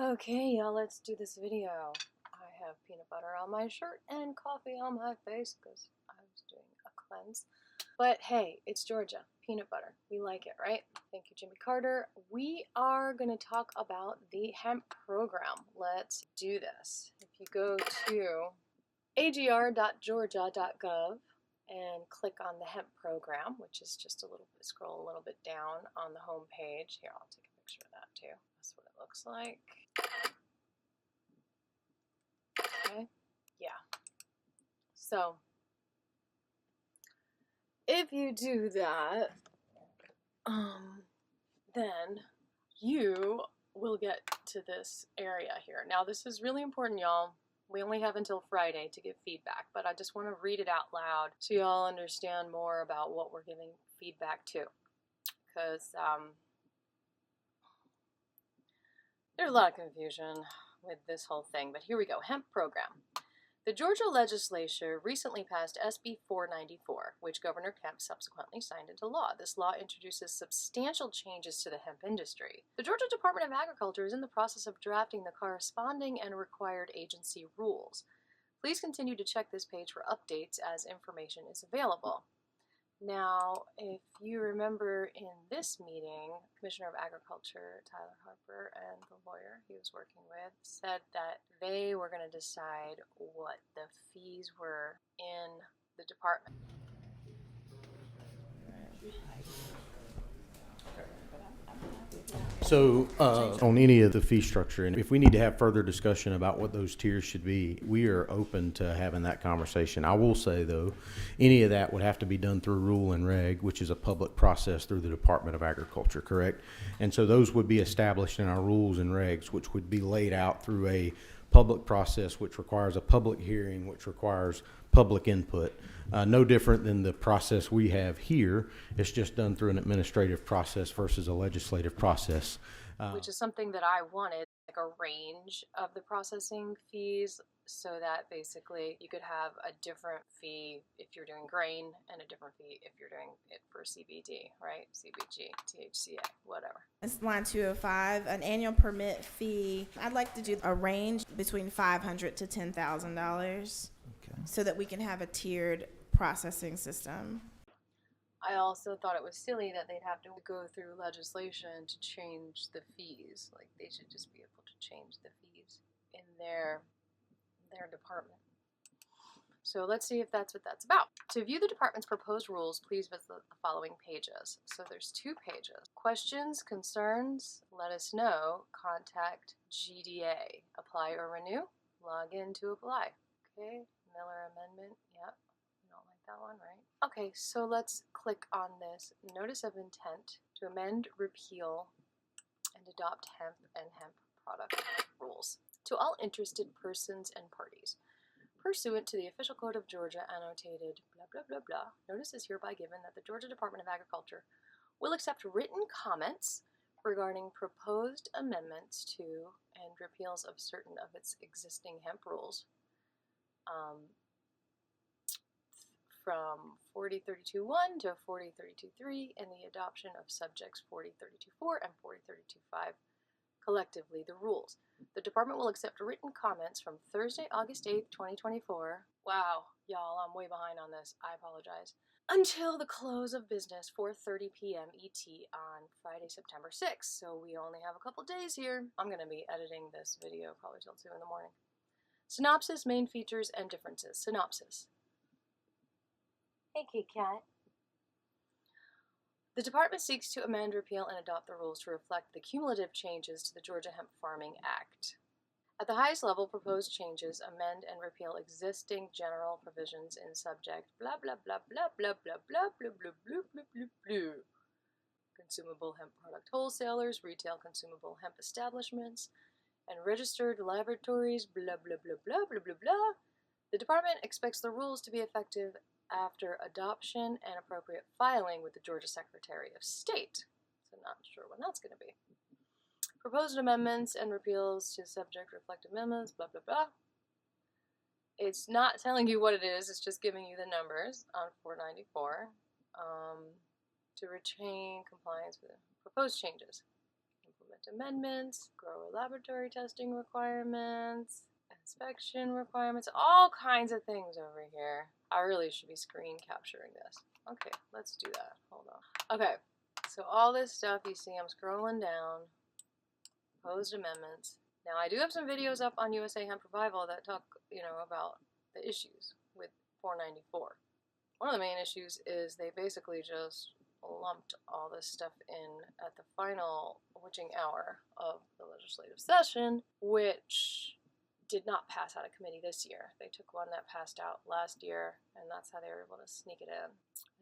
Okay, y'all, let's do this video. I have peanut butter on my shirt and coffee on my face because I was doing a cleanse. But hey, it's Georgia. Peanut butter. We like it, right? Thank you, Jimmy Carter. We are going to talk about the hemp program. Let's do this. If you go to agr.georgia.gov and click on the hemp program, which is just scroll a little bit down on the home page. Here, I'll take a picture of that too. That's what it looks like. Okay, yeah. So if you do that, then you will get to this area here. Now, this is really important, y'all. We only have until Friday to give feedback, but I just want to read it out loud so y'all understand more about what we're giving feedback to. Because there's a lot of confusion with this whole thing, but here we go. Hemp program. The Georgia legislature recently passed SB 494, which Governor Kemp subsequently signed into law. This law introduces substantial changes to the hemp industry. The Georgia Department of Agriculture is in the process of drafting the corresponding and required agency rules. Please continue to check this page for updates as information is available. Now, if you remember in this meeting, Commissioner of Agriculture Tyler Harper and the lawyer he was working with said that they were going to decide what the fees were in the department. So on any of the fee structure, and if we need to have further discussion about what those tiers should be, we are open to having that conversation. I will say, though, any of that would have to be done through rule and reg, which is a public process through the Department of Agriculture, correct? And so those would be established in our rules and regs, which would be laid out through a public process, which requires a public hearing, which requires public input. No different than the process we have here. It's just done through an administrative process versus a legislative process. Which is something that I wanted, like a range of the processing fees, so that basically you could have a different fee if you're doing grain and a different fee if you're doing it for CBD, right? CBG, THCA, whatever. It's line 205, an annual permit fee. I'd like to do a range between $500 to $10,000 so that we can have a tiered processing system. I also thought it was silly that they'd have to go through legislation to change the fees. Like, they should just be able to change the fees in their department. So let's see if that's what that's about. To view the department's proposed rules, please visit the following pages. So there's 2 pages. Questions, concerns, let us know, contact GDA. Apply or renew, log in to apply. Okay, Miller Amendment, yep. That one, right? Okay, so let's click on this Notice of Intent to amend, repeal, and adopt hemp and hemp product rules to all interested persons and parties. Pursuant to the official code of Georgia annotated blah blah blah blah, notice is hereby given that the Georgia Department of Agriculture will accept written comments regarding proposed amendments to and repeals of certain of its existing hemp rules. From 4032.1 to 4032.3 and the adoption of subjects 4032.4 and 4032.5, collectively the rules. The department will accept written comments from Thursday, August 8th, 2024. Wow, y'all, I'm way behind on this. I apologize. Until the close of business, 4:30 p.m. ET on Friday, September 6th. So we only have a couple days here. I'm going to be editing this video probably till 2 in the morning. Synopsis, main features, and differences. Synopsis. Hey, Kit Kat. The department seeks to amend, repeal, and adopt the rules to reflect the cumulative changes to the Georgia Hemp Farming Act. At the highest level, proposed changes amend and repeal existing general provisions in subject blah blah blah blah blah blah blah blah blah blah blah blah blah. Consumable hemp product wholesalers, retail consumable hemp establishments, and registered laboratories blah blah blah blah blah blah blah. The department expects the rules to be effective after adoption and appropriate filing with the Georgia Secretary of State. So not sure when that's going to be. Proposed amendments and repeals to subject reflect amendments, blah, blah, blah. It's not telling you what it is, it's just giving you the numbers on 494 to retain compliance with proposed changes. implement amendments, grower laboratory testing requirements, inspection requirements, all kinds of things over here. I really should be screen capturing this. Okay, let's do that. Hold on. Okay, so all this stuff you see, I'm scrolling down. Proposed amendments. Now I do have some videos up on USA Hemp Revival that talk, about the issues with 494. One of the main issues is they basically just lumped all this stuff in at the final witching hour of the legislative session, which did not pass out of committee this year. They took one that passed out last year, and that's how they were able to sneak it in.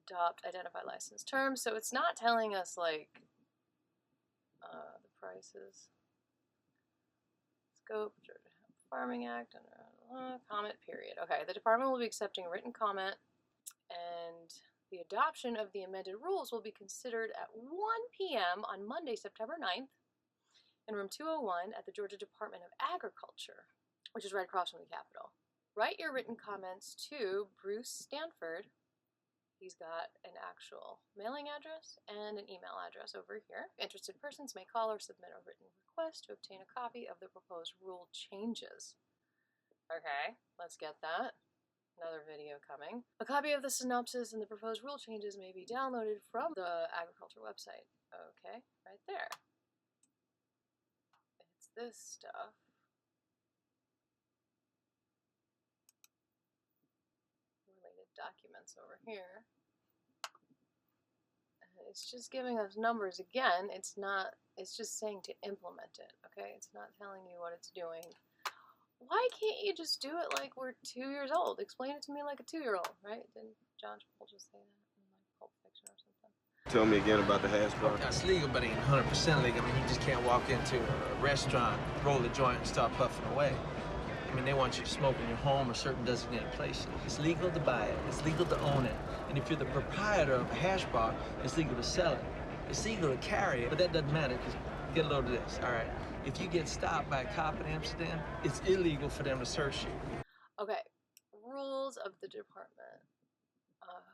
Adopt, identify license terms. So it's not telling us, like, the prices. Scope, Georgia Farming Act, comment period. Okay, the department will be accepting written comment, and the adoption of the amended rules will be considered at 1 p.m. on Monday, September 9th, in room 201 at the Georgia Department of Agriculture, which is right across from the Capitol. Write your written comments to Bruce Stanford. He's got an actual mailing address and an email address over here. Interested persons may call or submit a written request to obtain a copy of the proposed rule changes. Okay, let's get that. Another video coming. A copy of the synopsis and the proposed rule changes may be downloaded from the agriculture website. Okay, right there. It's this stuff. Documents over here. It's just giving us numbers again. It's just saying to implement it, okay? It's not telling you what it's doing. Why can't you just do it like we're 2 years old? Explain it to me like a 2-year-old, right? Didn't John Paul just say that in like Pulp Fiction or something? Tell me again about the hash bar. It's legal, but it ain't 100% legal. I mean, you just can't walk into a restaurant, roll a joint, and start puffing away. I mean, they want you to smoke in your home or certain designated places. It's legal to buy it. It's legal to own it. And if you're the proprietor of a hash bar, it's legal to sell it. It's legal to carry it, but that doesn't matter because get a load of this, all right? If you get stopped by a cop in Amsterdam, it's illegal for them to search you. Okay, rules of the department.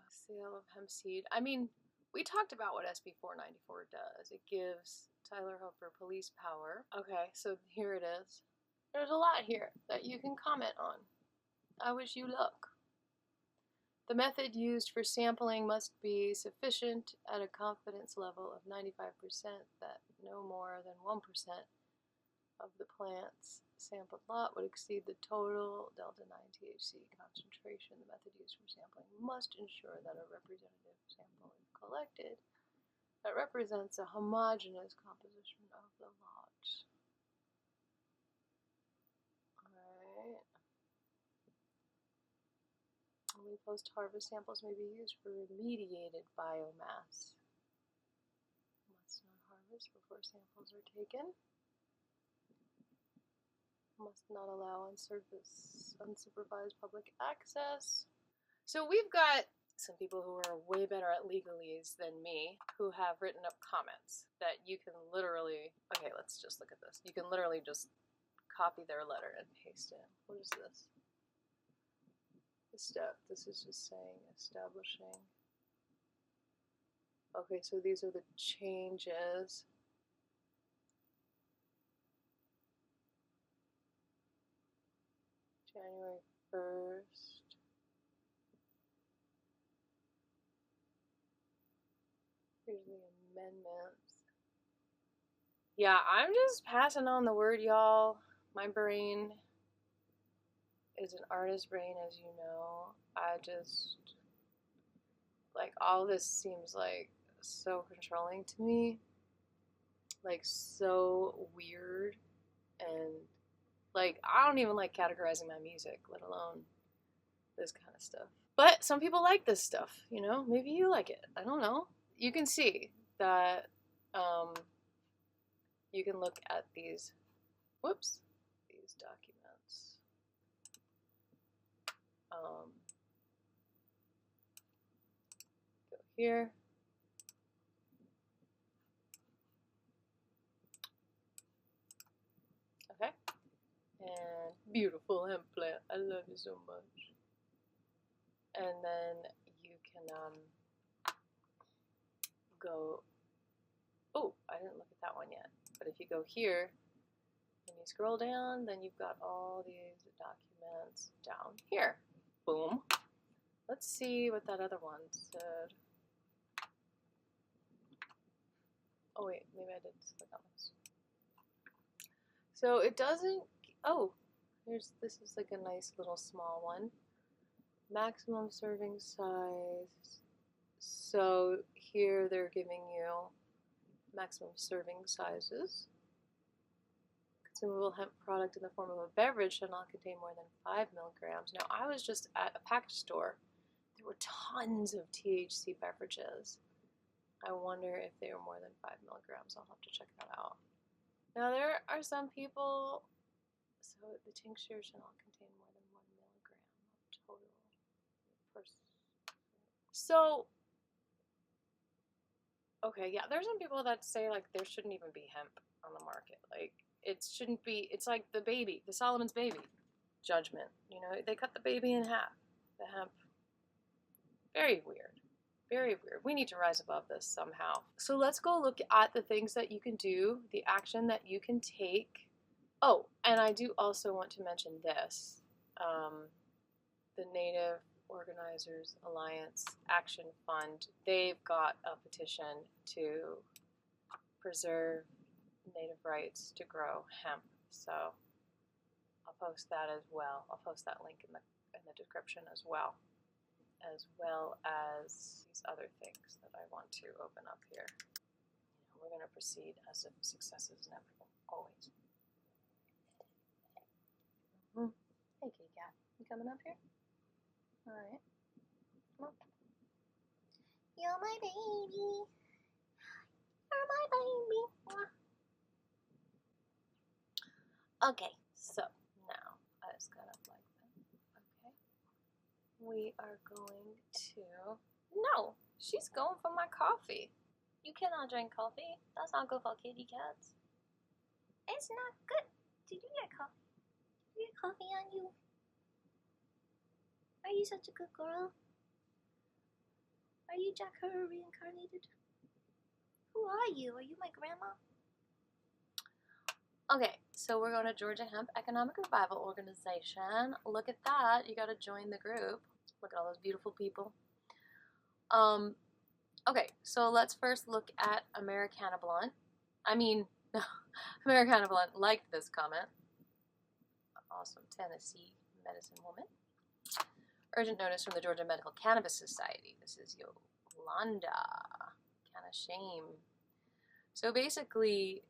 Sale of hemp seed. I mean, we talked about what SB 494 does. It gives Tyler Hofer police power. Okay, so here it is. There's a lot here that you can comment on. I wish you luck. The method used for sampling must be sufficient at a confidence level of 95% that no more than 1% of the plant's sampled lot would exceed the total delta 9 THC concentration. The method used for sampling must ensure that a representative sample is collected that represents a homogeneous composition of the lot. Only post-harvest samples may be used for remediated biomass. Must not harvest before samples are taken. Must not allow unsupervised public access. So we've got some people who are way better at legalese than me who have written up comments that you can literally, okay, let's just look at this. You can literally just copy their letter and paste it. What is this? This is just saying establishing. Okay, so these are the changes. January 1st. Here's the amendments. Yeah, I'm just passing on the word, y'all. My brain is an artist's brain, as you know. I just, like, all this seems like so controlling to me, like so weird, and like I don't even like categorizing my music, let alone this kind of stuff. But some people like this stuff, maybe you like it, I don't know. You can see that you can look at these documents. Go here. Okay. And beautiful hemp plant. I love you so much. And then you can go. Oh, I didn't look at that one yet. But if you go here and you scroll down, then you've got all these documents down here. Boom. Let's see what that other one said. Oh wait, maybe I did click on this. So it doesn't, oh, this is like a nice little small one. Maximum serving size. So here they're giving you maximum serving sizes. Consumable hemp product in the form of a beverage shall not contain more than 5 milligrams. Now, I was just at a package store. There were tons of THC beverages. I wonder if they were more than 5 milligrams. I'll have to check that out. Now, there are some people, so the tincture shall not contain more than 1 milligram of total. So, okay, yeah, there's some people that say, like, there shouldn't even be hemp on the market. Like, it shouldn't be, it's like the baby, the Solomon's baby judgment. You know, they cut the baby in half, the hemp. Very weird. Very weird. We need to rise above this somehow. So let's go look at the things that you can do, the action that you can take. Oh, and I do also want to mention this. The Native Organizers Alliance Action Fund, they've got a petition to preserve Native rights to grow hemp. So I'll post that as well. I'll post that link in the description as well as these other things that I want to open up here. We're going to proceed as if success is inevitable, always. Hey, kitty cat, you coming up here? All right. Come on. You're my baby. You're my baby. Okay, so now I just got up like that. Okay. We are going to... No, she's going for my coffee. You cannot drink coffee. That's not good for kitty cats. It's not good. Did you get coffee? Did you get coffee on you? Are you such a good girl? Are you Jack Herr reincarnated? Who are you? Are you my grandma? Okay, so we're going to Georgia Hemp Economic Revival Organization. Look at that. You got to join the group. Look at all those beautiful people. Okay, so let's first look at Americana Blunt. Americana Blunt liked this comment. Awesome Tennessee medicine woman. Urgent notice from the Georgia Medical Cannabis Society. This is Yolanda. Kind of shame. So basically,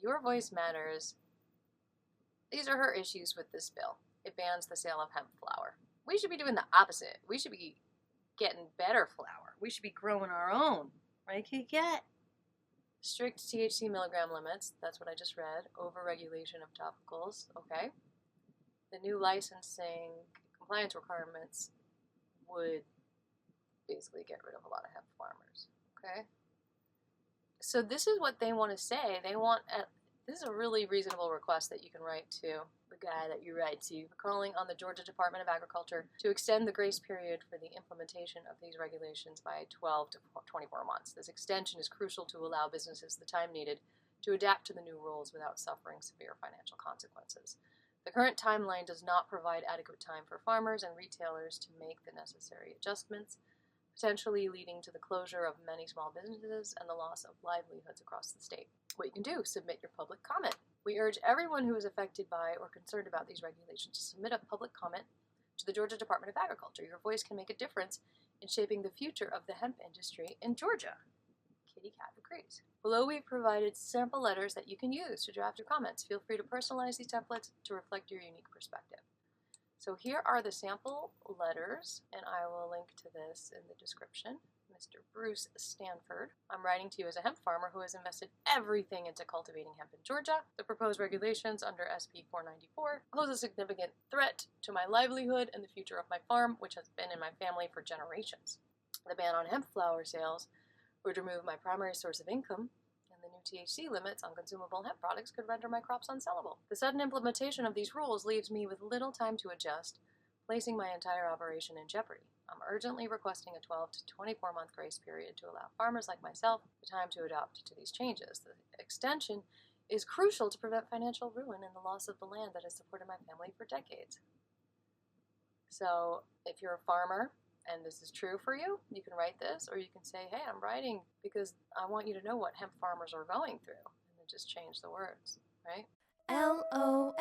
your voice matters. These are her issues with this bill. It bans the sale of hemp flower. We should be doing the opposite. We should be getting better flower. We should be growing our own. Right, Kitty Cat? Strict THC milligram limits. That's what I just read. Over-regulation of topicals. Okay. The new licensing compliance requirements would basically get rid of a lot of hemp farmers. Okay. So this is what they want to say. They want, this is a really reasonable request that you can write to the guy that you write to, calling on the Georgia Department of Agriculture to extend the grace period for the implementation of these regulations by 12 to 24 months. This extension is crucial to allow businesses the time needed to adapt to the new rules without suffering severe financial consequences. The current timeline does not provide adequate time for farmers and retailers to make the necessary adjustments, potentially leading to the closure of many small businesses and the loss of livelihoods across the state. What you can do, submit your public comment. We urge everyone who is affected by or concerned about these regulations to submit a public comment to the Georgia Department of Agriculture. Your voice can make a difference in shaping the future of the hemp industry in Georgia. Kitty Cat agrees. Below, we've provided sample letters that you can use to draft your comments. Feel free to personalize these templates to reflect your unique perspective. So here are the sample letters, and I will link to this in the description. Mr. Bruce Stanford. I'm writing to you as a hemp farmer who has invested everything into cultivating hemp in Georgia. The proposed regulations under SB 494 pose a significant threat to my livelihood and the future of my farm, which has been in my family for generations. The ban on hemp flower sales would remove my primary source of income, and the new THC limits on consumable hemp products could render my crops unsellable. The sudden implementation of these rules leaves me with little time to adjust, placing my entire operation in jeopardy. I'm urgently requesting a 12 to 24-month grace period to allow farmers like myself the time to adapt to these changes. The extension is crucial to prevent financial ruin and the loss of the land that has supported my family for decades. So if you're a farmer and this is true for you, you can write this, or you can say, hey, I'm writing because I want you to know what hemp farmers are going through, and then just change the words, right? LOVE.